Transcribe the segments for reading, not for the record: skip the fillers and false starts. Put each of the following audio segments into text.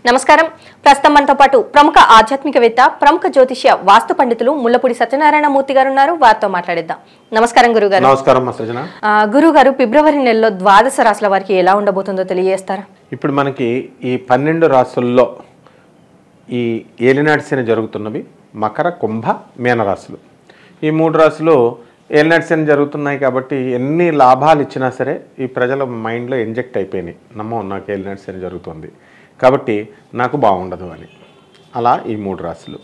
నమస్కారం. ప్రస్తుతం మనతో పాటు ప్రముఖ ఆధ్యాత్మికవేత్త, ప్రముఖ జ్యోతిష్య వాస్తు పండితులు ముల్లపూడి సత్యనారాయణ మూర్తి గారు ఉన్నారు. వారితో మాట్లాడిద్దాం. నమస్కారం గురుగారు. నమస్కారం గురుగారు, ఫిబ్రవరి నెలలో ద్వాదశ రాశుల వారికి ఎలా ఉండబోతుందో తెలియజేస్తారా? ఇప్పుడు మనకి ఈ 12 రాశుల్లో ఈ ఏలినాటి శని జరుగుతున్నవి మకర, కుంభ, మీన రాశులు. ఈ 3 రాశులు ఏలినాటి శని జరుగుతున్నాయి కాబట్టి ఎన్ని లాభాలు ఇచ్చినా సరే ఈ ప్రజల మైండ్లో ఇంజెక్ట్ అయిపోయినాయి. నాకు ఏలినాటి శని జరుగుతుంది కాబట్టి నాకు బాగుండదు అని. అలా ఈ 3 రాశులు.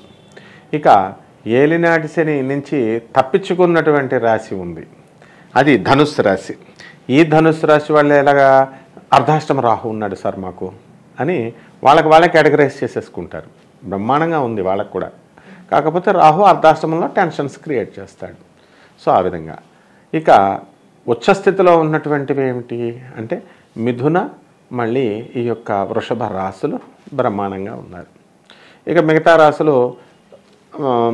ఇక ఏలినాటి శని నుంచి తప్పించుకున్నటువంటి రాశి ఉంది, అది ధనుస్సు రాశి. ఈ ధనుస్సు రాశి వాళ్ళు ఎలాగా అర్ధాష్టమ రాహు ఉన్నాడు సార్ మాకు అని వాళ్ళకి కేటగరైజ్ చేసేసుకుంటారు. బ్రహ్మాండంగా ఉంది వాళ్ళకు కూడా. కాకపోతే రాహు అర్ధాష్టమంలో టెన్షన్స్ క్రియేట్ చేస్తాడు. సో ఆ విధంగా. ఇక ఉచ్చస్థితిలో ఉన్నటువంటివి ఏమిటి అంటే మిథున, మళ్ళీ ఈ యొక్క వృషభ రాశులు బ్రహ్మాండంగా ఉన్నారు. ఇక మిగతా రాశులు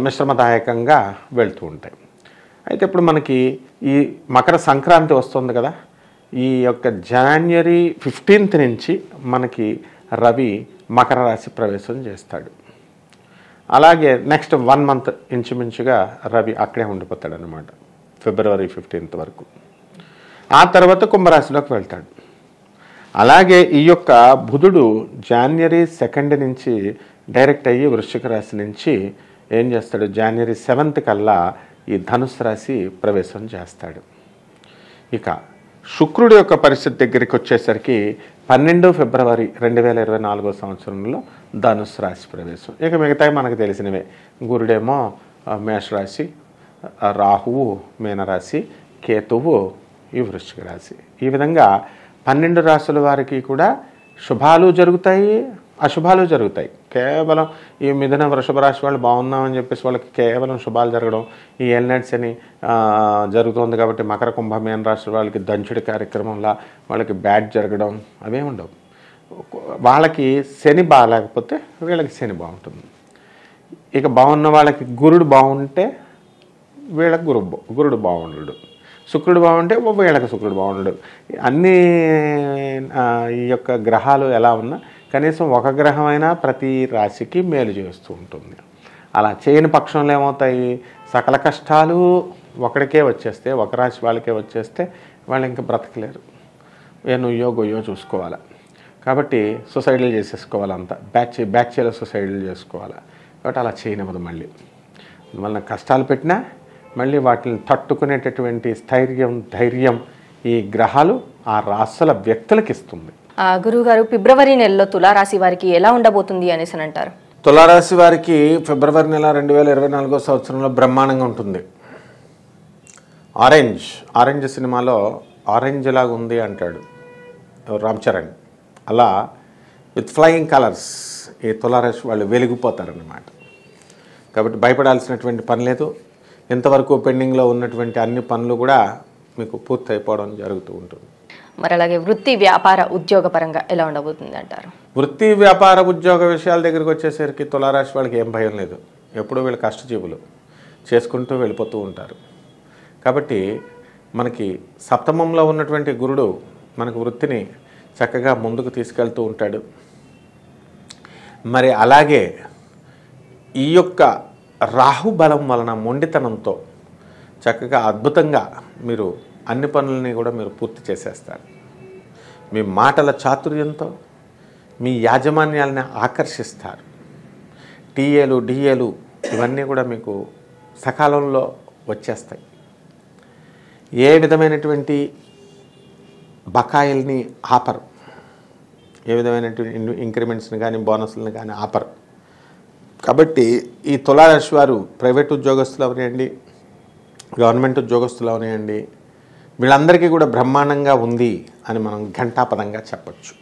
మిశ్రమదాయకంగా వెళ్తూ ఉంటాయి. అయితే ఇప్పుడు మనకి ఈ మకర సంక్రాంతి వస్తుంది కదా, ఈ యొక్క జనవరి 15th నుంచి మనకి రవి మకర రాశి ప్రవేశం చేస్తాడు. అలాగే నెక్స్ట్ 1 month ఇంచుమించుగా రవి అక్కడే ఉండిపోతాడు అనమాట, ఫిబ్రవరి 15th వరకు. ఆ తర్వాత కుంభరాశిలోకి వెళ్తాడు. అలాగే ఈ యొక్క బుధుడు జనవరి 2nd నుంచి డైరెక్ట్ అయ్యి వృశ్చిక రాశి నుంచి ఏం చేస్తాడు, జనవరి 7th కల్లా ఈ ధనుస్సు రాశి ప్రవేశం చేస్తాడు. ఇక శుక్రుడి యొక్క పరిస్థితి దగ్గరికి వచ్చేసరికి 12 ఫిబ్రవరి 2024 సంవత్సరంలో ధనుస్సు రాశి ప్రవేశం. ఇక మిగతాయి మనకు తెలిసినవే. గురుడేమో మేషరాశి, రాహువు మీనరాశి, కేతువు ఈ వృశ్చిక రాశి. ఈ విధంగా 12 రాశుల వారికి కూడా శుభాలు జరుగుతాయి, అశుభాలు జరుగుతాయి. కేవలం ఈ మిథున వృషభ రాశి వాళ్ళు బాగున్నామని చెప్పేసి వాళ్ళకి కేవలం శుభాలు జరగడం, ఈ ఏలినాటి శని జరుగుతుంది కాబట్టి మకర, కుంభ, మీన రాశుల వాళ్ళకి దంచుడి కార్యక్రమంలా వాళ్ళకి బ్యాడ్ జరగడం అవే ఉండవు. వాళ్ళకి శని బాగాలేకపోతే వీళ్ళకి శని బాగుంటుంది. ఇక బాగున్న వాళ్ళకి గురుడు బాగుంటే వీళ్ళకి గురుడు బాగుండడు, శుక్రుడు బాగుంటే వీళ్ళకి శుక్రుడు బాగుండడు. అన్ని ఈ యొక్క గ్రహాలు ఎలా ఉన్నా కనీసం ఒక గ్రహమైనా ప్రతి రాశికి మేలు చేస్తూ ఉంటుంది. అలా చేయని పక్షంలో ఏమవుతాయి, సకల కష్టాలు ఒకడికే వచ్చేస్తే, ఒక రాశి వాళ్ళకే వచ్చేస్తే వాళ్ళు ఇంకా బ్రతకలేరు. నువ్వో గొయ్యో చూసుకోవాలి. కాబట్టి సూసైడ్లు చేసేసుకోవాలంతా, బ్యాచ్లో సూసైడ్లు చేసుకోవాలి. కాబట్టి అలా చేయనివ్వదు. మళ్ళీ కష్టాలు పెట్టినా మళ్ళీ వాటిని తట్టుకునేటటువంటి ధైర్యం ఈ గ్రహాలు ఆ రాశుల వ్యక్తులకు ఇస్తుంది. గురువుగారు, ఫిబ్రవరి నెలలో తులారాశి వారికి ఎలా ఉండబోతుంది అనేసి అంటారు? తులారాశి వారికి ఫిబ్రవరి నెల 2024 సంవత్సరంలో బ్రహ్మాండంగా ఉంటుంది. ఆరెంజ్ సినిమాలో ఆరెంజ్ లాగా ఉంది అంటాడు రామ్ చరణ్. అలా విత్ ఫ్లయింగ్ కలర్స్ ఈ తులారాశి వాళ్ళు వెలిగిపోతారన్నమాట. కాబట్టి భయపడాల్సినటువంటి పని లేదు. ఇంతవరకు పెండింగ్లో ఉన్నటువంటి అన్ని పనులు కూడా మీకు పూర్తి అయిపోవడం జరుగుతూ ఉంటుంది. మరి అలాగే వృత్తి, వ్యాపార, ఉద్యోగ పరంగా ఎలా ఉండబోతుంది అంటారు? వృత్తి, వ్యాపార, ఉద్యోగ విషయాల దగ్గరికి వచ్చేసరికి తులారాశి వాళ్ళకి ఏం భయం లేదు. ఎప్పుడూ వీళ్ళు కష్టజీవులు చేసుకుంటూ వెళ్ళిపోతూ ఉంటారు. కాబట్టి మనకి సప్తమంలో ఉన్నటువంటి గురుడు మనకు వృత్తిని చక్కగా ముందుకు తీసుకెళ్తూ ఉంటాడు. మరి అలాగే ఈ యొక్క రాహుబలం వలన మొండితనంతో చక్కగా అద్భుతంగా మీరు అన్ని పనులని కూడా మీరు పూర్తి చేసేస్తారు. మీ మాటల చాతుర్యంతో మీ యాజమాన్యాలని ఆకర్షిస్తారు. టీఏలు, డిఏలు ఇవన్నీ కూడా మీకు సకాలంలో వచ్చేస్తాయి. ఏ విధమైనటువంటి బకాయిల్ని ఆపరు, ఏ విధమైనటువంటి ఇంక్రిమెంట్స్ని కానీ బోనస్లను కానీ ఆపరు. కాబట్టి ఈ తులారాశి వారు ప్రైవేట్ ఉద్యోగస్తులు అవనివ్వండి, గవర్నమెంట్ ఉద్యోగస్తులు అవనివ్వండి, వీళ్ళందరికీ కూడా బ్రహ్మాండంగా ఉంది అని మనం ఘంటాపదంగా చెప్పచ్చు.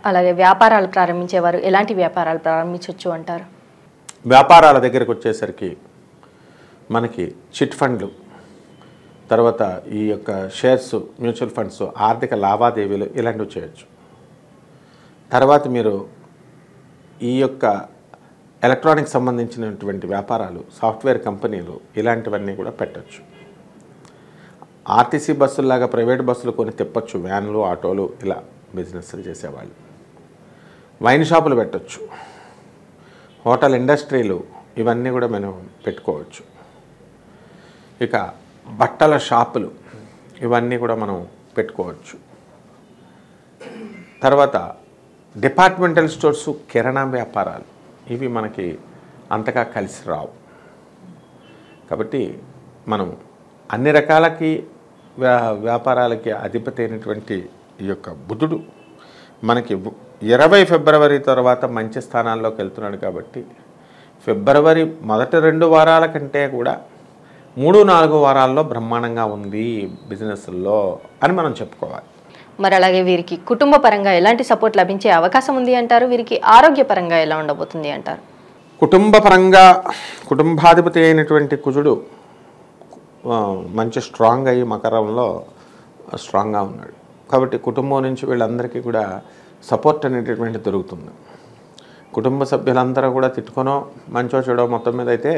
అలాగే వ్యాపారాలు ప్రారంభించేవారు ఎలాంటి వ్యాపారాలు ప్రారంభించవచ్చు అంటారు? వ్యాపారాల దగ్గరికి వచ్చేసరికి మనకి చిట్ ఫండ్లు, తర్వాత ఈ యొక్క షేర్స్, మ్యూచువల్ ఫండ్స్, ఆర్థిక లావాదేవీలు ఇలాంటివి చేయొచ్చు. తర్వాత మీరు ఈ యొక్క ఎలక్ట్రానిక్స్ సంబంధించినటువంటి వ్యాపారాలు, సాఫ్ట్వేర్ కంపెనీలు ఇలాంటివన్నీ కూడా పెట్టచ్చు. ఆర్టీసీ బస్సుల్లాగా ప్రైవేట్ బస్సులు కొని తిప్పచ్చు, వ్యాన్లు, ఆటోలు ఇలా బిజినెస్లు చేసేవాళ్ళు. వైన్ షాపులు పెట్టచ్చు, హోటల్ ఇండస్ట్రీలు ఇవన్నీ కూడా మనం పెట్టుకోవచ్చు. ఇక బట్టల షాపులు ఇవన్నీ కూడా మనం పెట్టుకోవచ్చు. తర్వాత డిపార్ట్మెంటల్ స్టోర్సు, కిరాణా వ్యాపారాలు ఇవి మనకి అంతగా కలిసి రావు. కాబట్టి మనం అన్ని రకాలకి వ్యాపారాలకి అధిపతి అయినటువంటి ఈ యొక్క బుధుడు మనకి 20 ఫిబ్రవరి తర్వాత మంచి స్థానాల్లోకి వెళ్తున్నాడు. కాబట్టి ఫిబ్రవరి మొదటి 2 వారాల కంటే కూడా 3-4 వారాల్లో బ్రహ్మాండంగా ఉంది బిజినెస్లో అని మనం చెప్పుకోవాలి. మరి అలాగే వీరికి కుటుంబ పరంగా ఎలాంటి సపోర్ట్ లభించే అవకాశం ఉంది అంటారు? వీరికి ఆరోగ్యపరంగా ఎలా ఉండబోతుంది అంటారు? కుటుంబ పరంగా కుటుంబాధిపతి అయినటువంటి కుజుడు మంచి స్ట్రాంగ్ అయ్యి మకరంలో స్ట్రాంగ్గా ఉన్నాడు. కాబట్టి కుటుంబం నుంచి వీళ్ళందరికీ కూడా సపోర్ట్ అనేటటువంటి దొరుకుతుంది. కుటుంబ సభ్యులందరూ కూడా తిట్టుకొనో మంచో చెడో మొత్తం మీద అయితే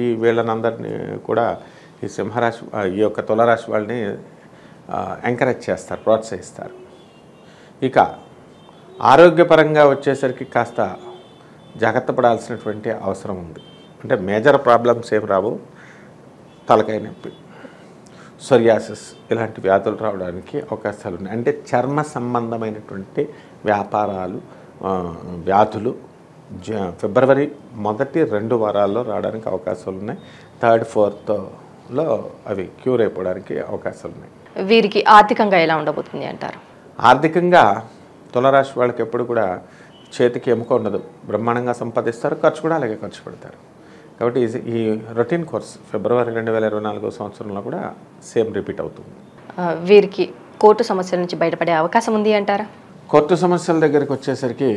ఈ వీళ్ళనందరినీ కూడా ఈ సింహరాశి ఈ యొక్క తులారాశి వాళ్ళని ఎంకరేజ్ చేస్తారు, ప్రోత్సహిస్తారు. ఇక ఆరోగ్యపరంగా వచ్చేసరికి కాస్త జాగ్రత్త పడాల్సినటువంటి అవసరం ఉంది. అంటే మేజర్ ప్రాబ్లమ్స్ ఏమి రావు, తలకాయ నొప్పి, సోరియాసిస్ ఇలాంటి వ్యాధులు రావడానికి అవకాశాలు ఉన్నాయి. అంటే చర్మ సంబంధమైనటువంటి వ్యాపారాలు వ్యాధులు ఫిబ్రవరి మొదటి 2 వారాల్లో రావడానికి అవకాశాలు ఉన్నాయి. 3rd, 4thలో అవి క్యూర్ అయిపోవడానికి అవకాశాలు ఉన్నాయి. వీరికి ఆర్థికంగా ఎలా ఉండబోతుంది అంటారు? ఆర్థికంగా తులారాశి వాళ్ళకి ఎప్పుడు కూడా చేతికి ఎముక ఉండదు, బ్రహ్మాండంగా సంపాదిస్తారు, ఖర్చు కూడా అలాగే ఖర్చు పెడతారు. కాబట్టి ఈ రొటీన్ కోర్స్ ఫిబ్రవరి 2024 సంవత్సరంలో కూడా సేమ్ రిపీట్ అవుతుంది. వీరికి కోర్టు సమస్యల నుంచి బయటపడే అవకాశం ఉంది అంటారా? కోర్టు సమస్యల దగ్గరికి వచ్చేసరికి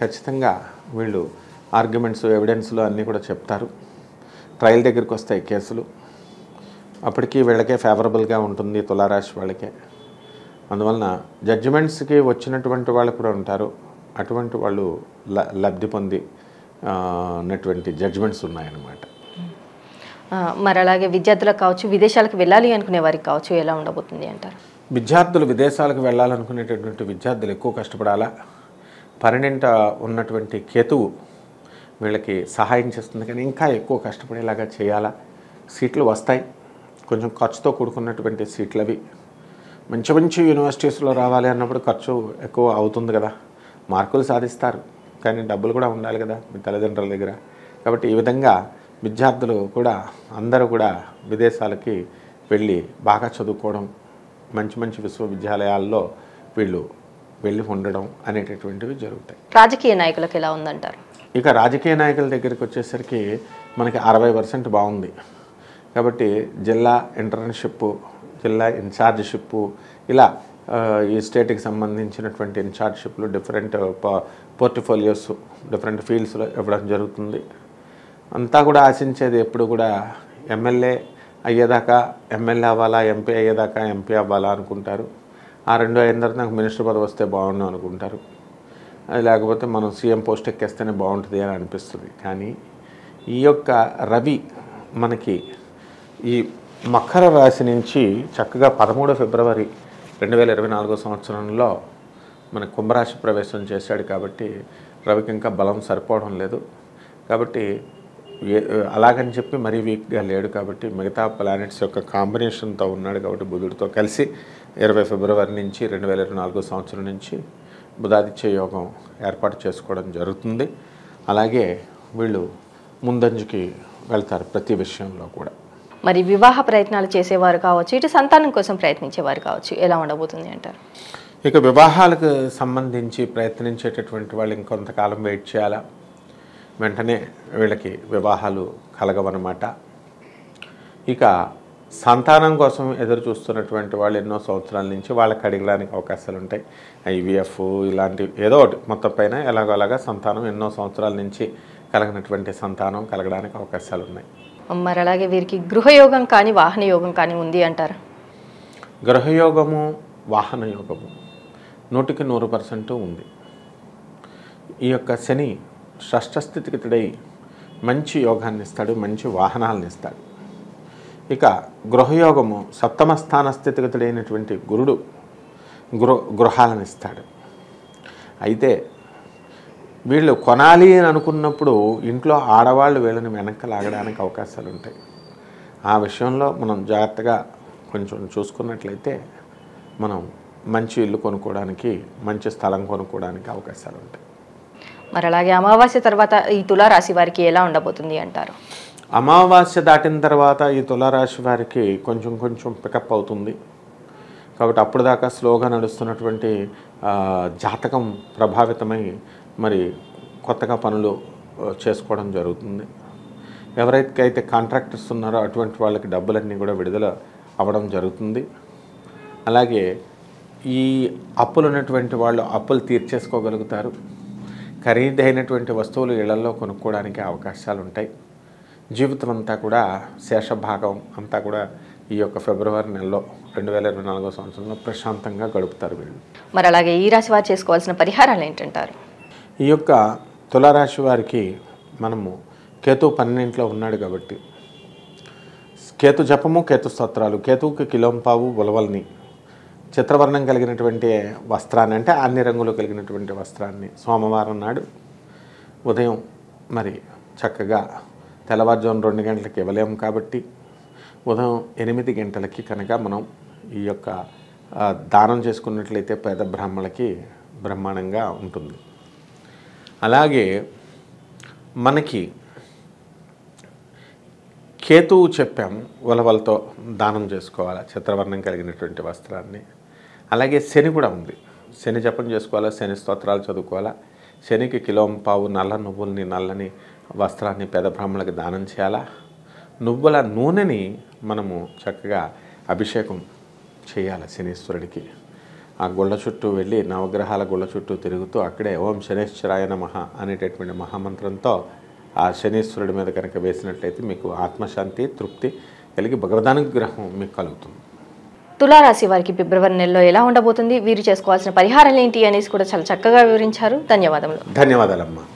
ఖచ్చితంగా వీళ్ళు ఆర్గ్యుమెంట్స్, ఎవిడెన్స్లు అన్నీ కూడా చెప్తారు. ట్రయల్ దగ్గరికి వస్తాయి కేసులు, అప్పటికి వీళ్ళకే ఫేవరబుల్గా ఉంటుంది తులారాశి వాళ్ళకే. అందువలన జడ్జిమెంట్స్కి వచ్చినటువంటి వాళ్ళు కూడా ఉంటారు, అటువంటి వాళ్ళు లబ్ధి పొంది ఉన్నటువంటి జడ్జిమెంట్స్ ఉన్నాయన్నమాట. మరి అలాగే విద్యార్థులకు కావచ్చు, విదేశాలకు వెళ్ళాలి అనుకునే వారికి కావచ్చు, ఎలా ఉండబోతుంది అంటారు? విద్యార్థులు విదేశాలకు వెళ్ళాలనుకునేటటువంటి విద్యార్థులు ఎక్కువ కష్టపడాలా. 12వ ఉన్నటువంటి కేతువు వీళ్ళకి సహాయం చేస్తుంది, కానీ ఇంకా ఎక్కువ కష్టపడేలాగా చేయాలా. సీట్లు వస్తాయి, కొంచెం ఖర్చుతో కూడుకున్నటువంటి సీట్లు అవి. మంచి మంచి యూనివర్సిటీస్లో రావాలి అన్నప్పుడు ఖర్చు ఎక్కువ అవుతుంది కదా. మార్కులు సాధిస్తారు, కానీ డబ్బులు కూడా ఉండాలి కదా మీ తల్లిదండ్రుల దగ్గర. కాబట్టి ఈ విధంగా విద్యార్థులు కూడా అందరూ కూడా విదేశాలకి వెళ్ళి బాగా చదువుకోవడం, మంచి మంచి విశ్వవిద్యాలయాల్లో వీళ్ళు వెళ్ళి ఉండడం అనేటటువంటివి జరుగుతాయి. రాజకీయ నాయకులకు ఎలా ఉందంటారు? ఇక రాజకీయ నాయకుల దగ్గరికి వచ్చేసరికి మనకి 60% బాగుంది. కాబట్టి జిల్లా ఇంటర్న్షిప్, జిల్లా ఇన్ఛార్జ్షిప్, ఇలా ఈ స్టేట్కి సంబంధించినటువంటి ఇన్ఛార్జ్షిప్లు డిఫరెంట్ పోర్ట్ఫోలియోస్ డిఫరెంట్ ఫీల్డ్స్లో ఇవ్వడం జరుగుతుంది. అంతా కూడా ఆశించేది ఎప్పుడు కూడా ఎమ్మెల్యే అయ్యేదాకా ఎమ్మెల్యే అవ్వాలా, ఎంపీ అయ్యేదాకా ఎంపీ అవ్వాలా అనుకుంటారు. ఆ 2 అయిన తర్వాత నాకు మినిస్టర్ పదవి వస్తే బాగుండు అనుకుంటారు. అది లేకపోతే మనం సీఎం పోస్ట్ ఎక్కేస్తేనే బాగుంటుంది అని అనిపిస్తుంది. కానీ ఈ యొక్క రవి మనకి ఈ మకర రాశి నుంచి చక్కగా 13 ఫిబ్రవరి 2024 సంవత్సరంలో మన కుంభరాశి ప్రవేశం చేశాడు. కాబట్టి రవికి ఇంకా బలం సరిపోవడం లేదు. కాబట్టి అలాగని చెప్పి మరీ వీక్గా లేడు. కాబట్టి మిగతా ప్లానెట్స్ యొక్క కాంబినేషన్తో ఉన్నాడు. కాబట్టి బుధుడితో కలిసి 20 ఫిబ్రవరి నుంచి 2024 సంవత్సరం నుంచి బుధాదిత్య యోగం ఏర్పాటు చేసుకోవడం జరుగుతుంది. అలాగే వీళ్ళు ముందంజకి వెళ్తారు ప్రతి విషయంలో కూడా. మరి వివాహ ప్రయత్నాలు చేసేవారు కావచ్చు, ఇటు సంతానం కోసం ప్రయత్నించేవారు కావచ్చు, ఎలా ఉండబోతుంది అంటారు? ఇక వివాహాలకు సంబంధించి ప్రయత్నించేటటువంటి వాళ్ళు ఇంకొంతకాలం వెయిట్ చేయాలా. వెంటనే వీళ్ళకి వివాహాలు కలగవన్నమాట. ఇక సంతానం కోసం ఎదురు చూస్తున్నటువంటి వాళ్ళు ఎన్నో సంవత్సరాల నుంచి వాళ్ళకి అడగడానికి అవకాశాలు ఉంటాయి. IVF ఇలాంటివి ఏదో ఒకటి మొత్తం పైన ఎలాగోలాగా సంతానం ఎన్నో సంవత్సరాల నుంచి కలగనటువంటి సంతానం కలగడానికి అవకాశాలు ఉన్నాయి. మరి అలాగే వీరికి గృహయోగం కానీ వాహన యోగం కానీ ఉంది అంటారు? గృహయోగము, వాహన యోగము 100% ఉంది. ఈ యొక్క శని షష్ఠ స్థితిగతుడై మంచి యోగాన్ని ఇస్తాడు, మంచి వాహనాలను ఇస్తాడు. ఇక గృహయోగము 7వ స్థాన స్థితిగతుడైనటువంటి గురుడు గృహాలను ఇస్తాడు. అయితే వీళ్ళు కొనాలి అని అనుకున్నప్పుడు ఇంట్లో ఆడవాళ్ళు వీళ్ళని వెనక్కి లాగడానికి అవకాశాలు ఉంటాయి. ఆ విషయంలో మనం జాగ్రత్తగా కొంచెం చూసుకున్నట్లయితే మనం మంచి ఇల్లు కొనుక్కోవడానికి, మంచి స్థలం కొనుక్కోవడానికి అవకాశాలు ఉంటాయి. మరి అలాగే అమావాస్య తర్వాత ఈ తులారాశి వారికి ఎలా ఉండబోతుంది అంటారు? అమావాస్య దాటిన తర్వాత ఈ తులారాశి వారికి కొంచెం కొంచెం పికప్ అవుతుంది. కాబట్టి అప్పుడు దాకా స్లోగా నడుస్తున్నటువంటి జాతకం ప్రభావితమై మరి కొత్తగా పనులు చేసుకోవడం జరుగుతుంది. ఎవరైతే కాంట్రాక్టర్స్ ఉన్నారో అటువంటి వాళ్ళకి డబ్బులన్నీ కూడా విడుదల అవ్వడం జరుగుతుంది. అలాగే ఈ అప్పులు ఉన్నటువంటి వాళ్ళు అప్పులు తీర్చేసుకోగలుగుతారు. ఖరీదైనటువంటి వస్తువులు ఇళ్లలో కొనుక్కోవడానికి అవకాశాలు ఉంటాయి. జీవితం అంతా కూడా శేషభాగం అంతా కూడా ఈ యొక్క ఫిబ్రవరి నెలలో 2024 సంవత్సరంలో ప్రశాంతంగా గడుపుతారు వీళ్ళు. మరి అలాగే ఈ రాశి వారు చేసుకోవాల్సిన పరిహారాలు ఏంటంటారు? ఈ యొక్క తులారాశి వారికి మనము కేతు 12 ఉన్నాడు కాబట్టి కేతు జపము, కేతు స్తోత్రాలు, కేతువుకి కిలోంపావు ఉలవల్ని, చిత్రవర్ణం కలిగినటువంటి వస్త్రాన్ని అంటే అన్ని రంగులు కలిగినటువంటి వస్త్రాన్ని సోమవారం నాడు ఉదయం మరి చక్కగా తెల్లవారుజాము 2 గంటలకి ఇవ్వలేము కాబట్టి ఉదయం 8 గంటలకి కనుక మనం ఈ యొక్క దానం చేసుకున్నట్లయితే పేద బ్రాహ్మణులకి బ్రహ్మాండంగా ఉంటుంది. అలాగే మనకి కేతువు చెప్పాము, ఉలవలతో దానం చేసుకోవాలి చిత్రవర్ణం కలిగినటువంటి వస్త్రాన్ని. అలాగే శని కూడా ఉంది, శని జపం చేసుకోవాలా, శని స్తోత్రాలు చదువుకోవాలా. శనికి కిలోంపావు నల్ల నువ్వుల్ని, నల్లని వస్త్రాన్ని పేద బ్రాహ్మణులకు దానం చేయాలా. నువ్వుల నూనెని మనము చక్కగా అభిషేకం చేయాలి శనీశ్వరుడికి. ఆ గుళ్ళ చుట్టూ వెళ్ళి నవగ్రహాల గుళ్ళ చుట్టూ తిరుగుతూ అక్కడే ఓం శనేశ్వరాయ నమః అనేటటువంటి మహామంత్రంతో ఆ శనీశ్వరుడి మీద కనుక వేసినట్లయితే మీకు ఆత్మశాంతి, తృప్తి కలిగి భగవదానుగ్రహం మీకు కలుగుతుంది. తులారాశి వారికి ఫిబ్రవరి నెలలో ఎలా ఉండబోతుంది, వీరు చేసుకోవాల్సిన పరిహారాలు ఏంటి అనేసి కూడా చాలా చక్కగా వివరించారు. ధన్యవాదములు. ధన్యవాదాలమ్మా.